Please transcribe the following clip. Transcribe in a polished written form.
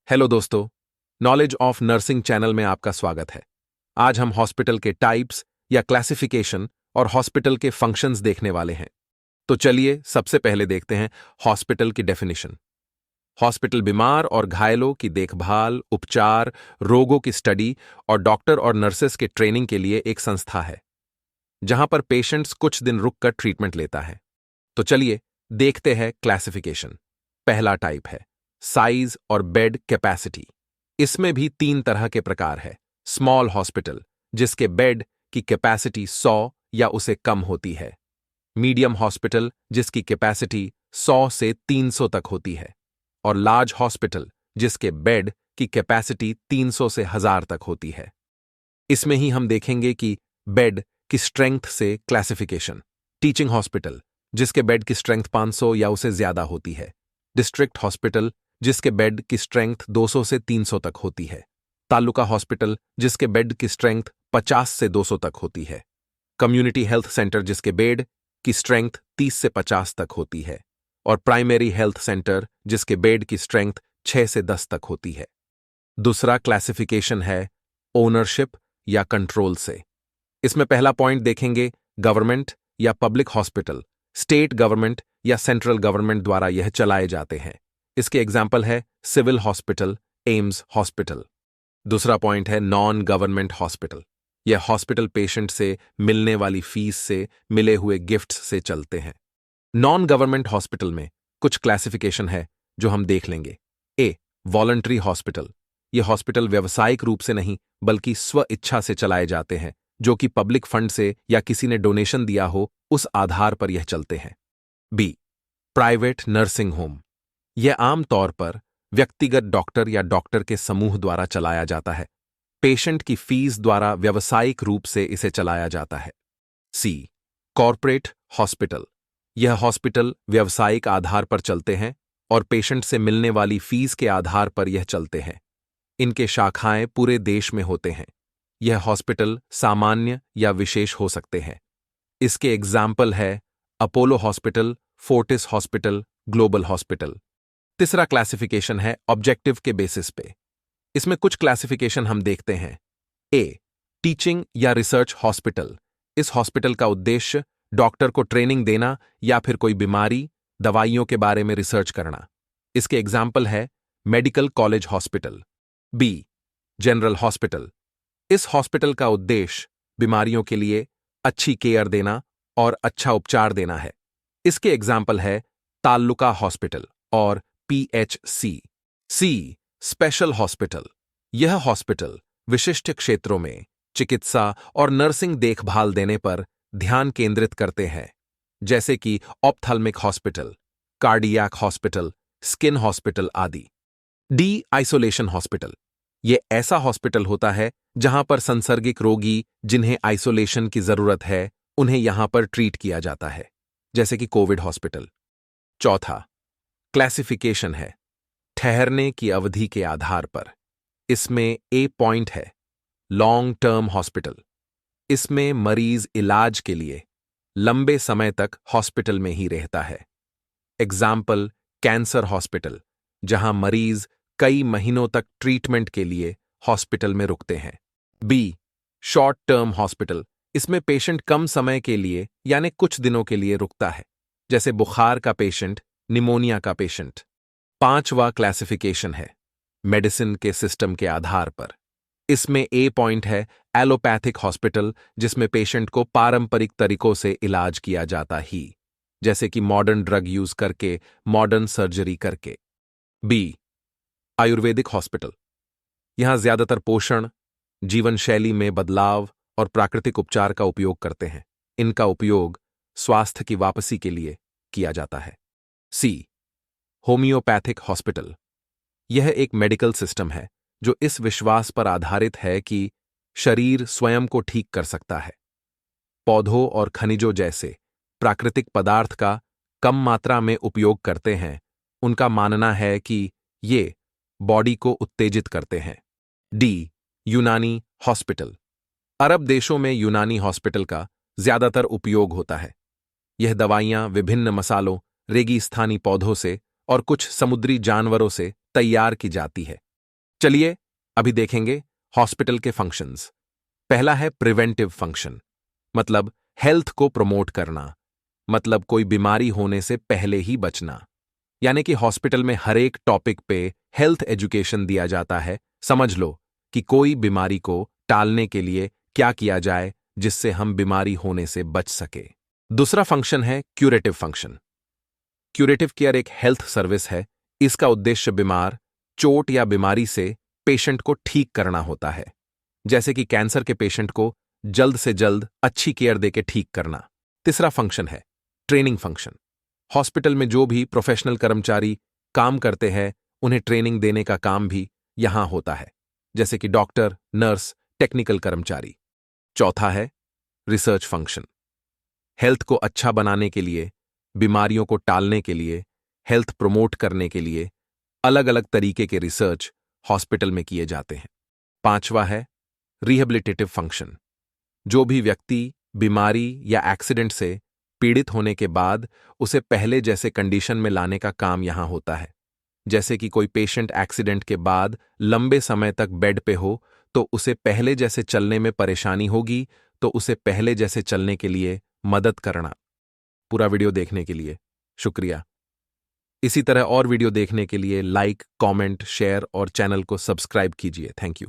Hello दोस्तों, knowledge of nursing channel में आपका स्वागत है। आज हम हॉस्पिटल के टाइप्स या क्लासिफिकेशन और हॉस्पिटल के फंक्शंस देखने वाले हैं। तो चलिए सबसे पहले देखते हैं हॉस्पिटल की डेफिनेशन। हॉस्पिटल बीमार और घायलों की देखभाल, उपचार, रोगों की स्टडी और डॉक्टर और नर्सेस के ट्रेनिंग के लिए एक संस्था है, जहां पर पेशेंट्स कुछ दिन रुककर ट्रीटमेंट लेता है। तो चलिए देखते हैं क्लासिफिकेशन। पहला टाइप है साइज और बेड कैपेसिटी। इसमें भी 3 तरह के प्रकार है। स्मॉल हॉस्पिटल, जिसके बेड की कैपेसिटी 100 या उसे कम होती है। मीडियम हॉस्पिटल, जिसकी कैपेसिटी 100 से 300 तक होती है। और लार्ज हॉस्पिटल, जिसके बेड की कैपेसिटी 300 से 1000 तक होती है। इसमें ही हम देखेंगे कि बेड की स्ट्रेंथ से क्लासिफिकेशन। टीचिंग हॉस्पिटल, जिसके बेड की स्ट्रेंथ 500 या उसे ज्यादा होती है। डिस्ट्रिक्ट हॉस्पिटल, जिसके बेड की स्ट्रेंथ 200 से 300 तक होती है। तालुका हॉस्पिटल, जिसके बेड की स्ट्रेंथ 50 से 200 तक होती है। कम्युनिटी हेल्थ सेंटर, जिसके बेड की स्ट्रेंथ 30 से 50 तक होती है। और प्राइमरी हेल्थ सेंटर, जिसके बेड की स्ट्रेंथ 6 से 10 तक होती है। दूसरा क्लासिफिकेशन है ओनरशिप या कंट्रोल से। इसमें पहला पॉइंट देखेंगे गवर्नमेंट या पब्लिक हॉस्पिटल। स्टेट गवर्नमेंट या सेंट्रल गवर्नमेंट द्वारा यह चलाए जाते हैं। इसके एग्जाम्पल है सिविल हॉस्पिटल, एम्स हॉस्पिटल। दूसरा पॉइंट है नॉन गवर्नमेंट हॉस्पिटल। यह हॉस्पिटल पेशेंट से मिलने वाली फीस से, मिले हुए गिफ्ट्स से चलते हैं। नॉन गवर्नमेंट हॉस्पिटल में कुछ क्लासिफिकेशन है जो हम देख लेंगे। ए, वॉलंटरी हॉस्पिटल। यह हॉस्पिटल व्यावसायिक रूप से नहीं बल्कि स्व इच्छा से चलाए जाते हैं, जो कि पब्लिक फंड से या किसी ने डोनेशन दिया हो उस आधार पर यह चलते हैं। B, private nursing home. यह आमतौर पर व्यक्तिगत डॉक्टर या डॉक्टर के समूह द्वारा चलाया जाता है। पेशेंट की फीस द्वारा व्यावसायिक रूप से इसे चलाया जाता है। सी, कॉर्पोरेट हॉस्पिटल। यह हॉस्पिटल व्यावसायिक आधार पर चलते हैं और पेशेंट से मिलने वाली फीस के आधार पर यह चलते हैं। इनके शाखाएं पूरे देश में होते हैं। यह हॉस्पिटल सामान्य या विशेष हो सकते हैं। इसके एग्जाम्पल है Apollo hospital, Fortis hospital, global hospital. तीसरा क्लासिफिकेशन है ऑब्जेक्टिव के बेसिस पे। इसमें कुछ क्लासिफिकेशन हम देखते हैं। ए, टीचिंग या रिसर्च हॉस्पिटल। इस हॉस्पिटल का उद्देश्य डॉक्टर को ट्रेनिंग देना या फिर कोई बीमारी, दवाइयों के बारे में रिसर्च करना। इसके एग्जाम्पल है medical college hospital. B, general hospital. इस हॉस्पिटल का उद्देश्य बीमारियों के लिए अच्छी केयर देना और अच्छा उपचार देना है। इसके एग्जाम्पल है तालुका हॉस्पिटल और पीएचसी। सी, स्पेशल हॉस्पिटल। यह हॉस्पिटल विशिष्ट क्षेत्रों में चिकित्सा और नर्सिंग देखभाल देने पर ध्यान केंद्रित करते हैं, जैसे कि ophthalmic hospital, cardiac hospital, skin hospital आदि। D, isolation hospital. यह ऐसा हॉस्पिटल होता है जहां पर सांसर्गिक रोगी जिन्हें आइसोलेशन की जरूरत है, उन्हें यहां पर ट्रीट किया जाता है, जैसे कि कोविड हॉस्पिटल। चौथा क्लासिफिकेशन है ठहरने की अवधि के आधार पर। इसमें ए पॉइंट है लॉन्ग टर्म हॉस्पिटल। इसमें मरीज इलाज के लिए लंबे समय तक हॉस्पिटल में ही रहता है। एग्जाम्पल कैंसर हॉस्पिटल, जहां मरीज कई महीनों तक ट्रीटमेंट के लिए हॉस्पिटल में रुकते हैं। B, short term hospital. इसमें पेशेंट कम समय के लिए यानी कुछ दिनों के लिए रुकता है, जैसे बुखार का पेशेंट, निमोनिया का पेशेंट। पांचवा क्लासिफिकेशन है मेडिसिन के सिस्टम के आधार पर। इसमें ए पॉइंट है एलोपैथिक हॉस्पिटल, जिसमें पेशेंट को पारंपरिक तरीकों से इलाज किया जाता ही, जैसे कि मॉडर्न ड्रग यूज करके, मॉडर्न सर्जरी करके। B, Ayurvedic hospital. यहां ज्यादातर पोषण, जीवन शैली में बदलाव और प्राकृतिक उपचार का उपयोग करते हैं। इनका उपयोग स्वास्थ्य की वापसी के लिए किया जाता है। सी, होम्योपैथिक हॉस्पिटल। यह एक मेडिकल सिस्टम है जो इस विश्वास पर आधारित है कि शरीर स्वयं को ठीक कर सकता है। पौधों और खनिजों जैसे प्राकृतिक पदार्थ का कम मात्रा में उपयोग करते हैं। उनका मानना है कि ये बॉडी को उत्तेजित करते हैं। डी, यूनानी हॉस्पिटल। अरब देशों में यूनानी हॉस्पिटल का ज्यादातर उपयोग होता है। यह दवाइयां विभिन्न मसालों, रेगिस्तानी पौधों से और कुछ समुद्री जानवरों से तैयार की जाती है। चलिए अभी देखेंगे हॉस्पिटल के फंक्शंस। पहला है प्रिवेंटिव फंक्शन, मतलब हेल्थ को प्रमोट करना, मतलब कोई बीमारी होने से पहले ही बचना। यानी कि हॉस्पिटल में हर एक टॉपिक पे हेल्थ एजुकेशन दिया जाता है। समझ लो कि कोई बीमारी को टालने के लिए क्या किया जाए जिससे हम बीमारी होने से बच सके। दूसरा फंक्शन है क्यूरेटिव फंक्शन। क्यूरेटिव केयर एक हेल्थ सर्विस है। इसका उद्देश्य बीमार, चोट या बीमारी से पेशेंट को ठीक करना होता है। जैसे कि कैंसर के पेशेंट को जल्द से जल्द अच्छी केयर देके ठीक करना। तीसरा फंक्शन है ट्रेनिंग फंक्शन। हॉस्पिटल में जो भी प्रोफेशनल कर्मचारी काम करते हैं उन्हें ट्रेनिंग देने का काम भी यहां होता है, जैसे कि डॉक्टर, नर्स, टेक्निकल कर्मचारी। चौथा है रिसर्च फंक्शन। हेल्थ को अच्छा बनाने के लिए, बीमारियों को टालने के लिए, हेल्थ प्रमोट करने के लिए अलग अलग तरीके के रिसर्च हॉस्पिटल में किए जाते हैं। पांचवा है रिहेबिलिटेटिव फंक्शन। जो भी व्यक्ति बीमारी या एक्सीडेंट से पीड़ित होने के बाद उसे पहले जैसे कंडीशन में लाने का काम यहां होता है। जैसे कि कोई पेशेंट एक्सीडेंट के बाद लंबे समय तक बेड पे हो तो उसे पहले जैसे चलने में परेशानी होगी, तो उसे पहले जैसे चलने के लिए मदद करना। पूरा वीडियो देखने के लिए शुक्रिया। इसी तरह और वीडियो देखने के लिए लाइक, कमेंट, शेयर और चैनल को सब्सक्राइब कीजिए। Thank you.